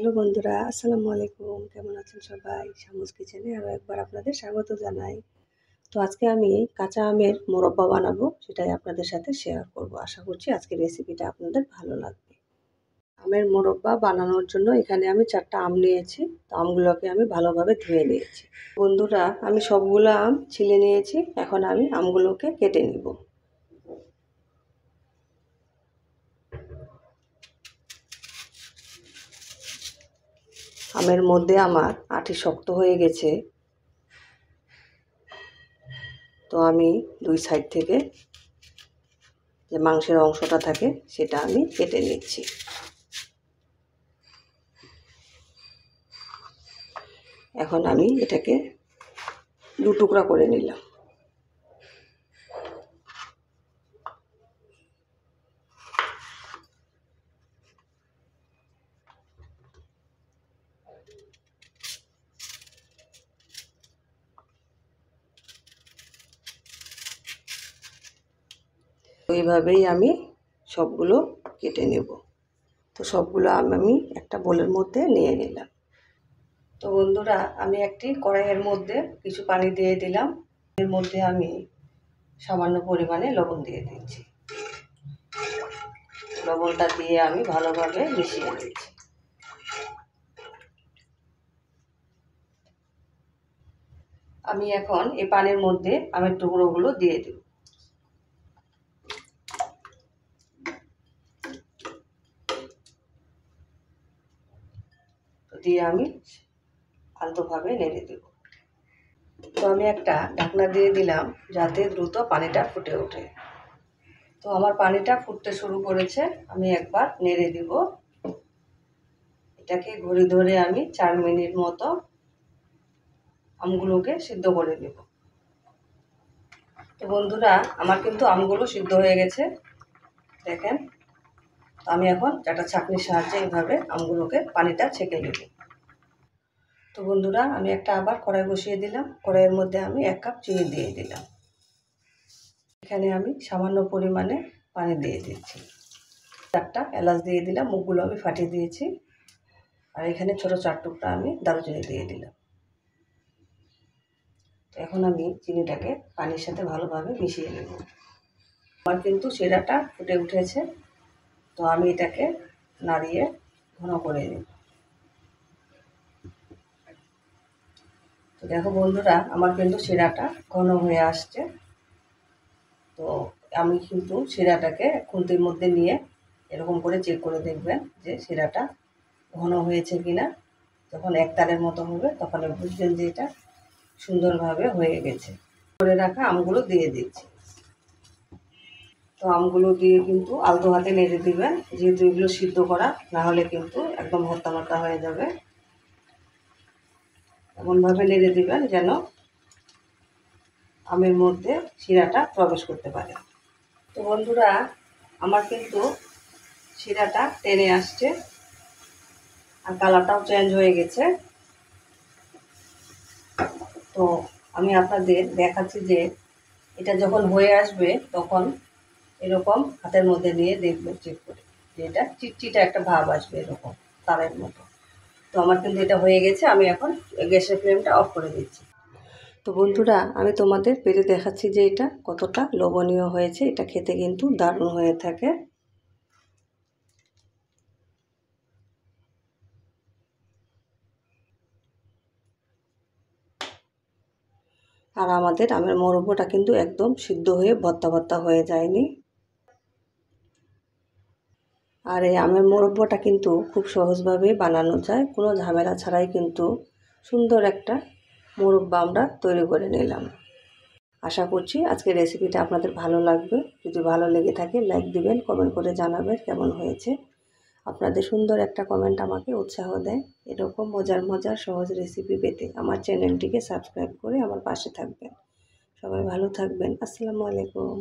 Hello বন্ধুরা, আসসালামু আলাইকুম। কেমন আছেন সবাই? শামুস কিচেনে আরও একবার আপনাদের স্বাগত জানাই। তো আজকে আমি কাঁচা আমের মোরব্বা বানাবো, সেটাই আপনাদের সাথে শেয়ার করব। আশা করছি আজকের রেসিপিটা আপনাদের ভালো লাগবে। আমের মোরব্বা বানানোর জন্য এখানে আমি 4টা আম নিয়েছি। তো আমগুলোকে আমি ভালোভাবে ধুয়ে নিয়েছি। বন্ধুরা, আমি সবগুলো আম ছিলে নিয়েছি। এখন আমি আমগুলোকে কেটে নিব। আমের মধ্যে আমার আঁটি শক্ত হয়ে গেছে, তো আমি দুই সাইড থেকে যে মাংসের অংশটা থাকে সেটা আমি কেটে নিচ্ছি। এখন আমি এটাকে দু টুকরা করে নিলাম। এইভাবেই আমি সবগুলো কেটে নেব। তো সবগুলো আমি একটা বোলের মধ্যে নিয়ে নিলাম। তো বন্ধুরা, আমি একটি কড়াইয়ের মধ্যে কিছু পানি দিয়ে দিলাম। এর মধ্যে আমি সামান্য পরিমাণে লবণ দিয়ে দিচ্ছি। লবণটা দিয়ে আমি ভালোভাবে মিশিয়ে দিচ্ছি। আমি এখন এই পানির মধ্যে আমের টুকরোগুলো দিয়ে দেব। দিয়ে আমি আলতোভাবে নেড়ে দেব। তো আমি একটা ঢাকনা দিয়ে দিলাম যাতে দ্রুত পানিটা ফুটে ওঠে। তো আমার পানিটা ফুটতে শুরু করেছে, আমি একবার নেড়ে দিব। এটাকে ঘড়ি ধরে আমি 4 মিনিট মতো আমগুলোকে সিদ্ধ করে নেব। তো বন্ধুরা, আমার কিন্তু আমগুলো সিদ্ধ হয়ে গেছে, দেখেন। তো আমি এখন একটা ছাঁকনির সাহায্যে এইভাবে আমগুলোকে পানিটা ছেঁকে নেব। তো বন্ধুরা, আমি একটা আবার কড়াই বসিয়ে দিলাম। কড়াইয়ের মধ্যে আমি 1 কাপ চিনি দিয়ে দিলাম। এখানে আমি সামান্য পরিমাণে পানি দিয়ে দিচ্ছি। 4টা এলাচ দিয়ে দিলাম, মুখগুলো আমি ফাটিয়ে দিয়েছি। আর এখানে ছোট 4 টুকরা আমি দারুচিনি দিয়ে দিলাম। এখন আমি চিনিটাকে পানির সাথে ভালোভাবে মিশিয়ে নেব। আমার কিন্তু শিরাটা ফুটে উঠেছে, তো আমি এটাকে নাড়িয়ে ঘন করে নেব। তো দেখো বন্ধুরা, আমার কিন্তু শিরাটা ঘন হয়ে আসছে। তো আমি কিন্তু শিরাটাকে খুন্তির মধ্যে নিয়ে এরকম করে চেক করে দেখবেন যে শিরাটা ঘন হয়েছে কিনা। যখন এক তারের মতো হবে তখন বুঝবেন যে এটা সুন্দরভাবে হয়ে গেছে। করে রাখা আমগুলো দিয়ে দিচ্ছি। তো আমগুলো দিয়ে কিন্তু আলতো হাতে নেড়ে দিবেন, যেহেতু এগুলো সিদ্ধ করা, না হলে কিন্তু একদম ভর্তা ভর্তা হয়ে যাবে। এমনভাবে নেড়ে দিবেন যেন আমের মধ্যে শিরাটা প্রবেশ করতে পারে। তো বন্ধুরা, আমার কিন্তু শিরাটা টেনে আসছে আর কালারটাও চেঞ্জ হয়ে গেছে। তো আমি আপনাদের দেখাচ্ছি যে এটা যখন হয়ে আসবে তখন এরকম হাতের মধ্যে নিয়ে দেখবেন চেক করে যে এটা চিটচিটা একটা ভাব আসবে, এরকম তারের মতো। তো আমার কিন্তু এটা হয়ে গেছে, আমি এখন গ্যাসের ফ্লেমটা অফ করে দিচ্ছি। তো বন্ধুরা, আমি তোমাদের পেরে দেখাচ্ছি যে এটা কতটা লোভনীয় হয়েছে। এটা খেতে কিন্তু দারুণ হয়ে থাকে। আর আমাদের আমের মোরব্বাটা কিন্তু একদম সিদ্ধ হয়ে ভর্তা ভর্তা হয়ে যায়নি। আর এই আমের মোরব্বাটা কিন্তু খুব সহজভাবে বানানো যায়, কোনো ঝামেলা ছাড়াই কিন্তু সুন্দর একটা মোরব্বা আমরা তৈরি করে নিলাম। আশা করছি আজকের রেসিপিটা আপনাদের ভালো লাগবে। যদি ভালো লেগে থাকে লাইক দিবেন, কমেন্ট করে জানাবেন কেমন হয়েছে। আপনাদের সুন্দর একটা কমেন্ট আমাকে উৎসাহ দেয় এরকম মজার মজার সহজ রেসিপি পেতে। আমার চ্যানেলটিকে সাবস্ক্রাইব করে আমার পাশে থাকবেন। সবাই ভালো থাকবেন। আসসালামু আলাইকুম।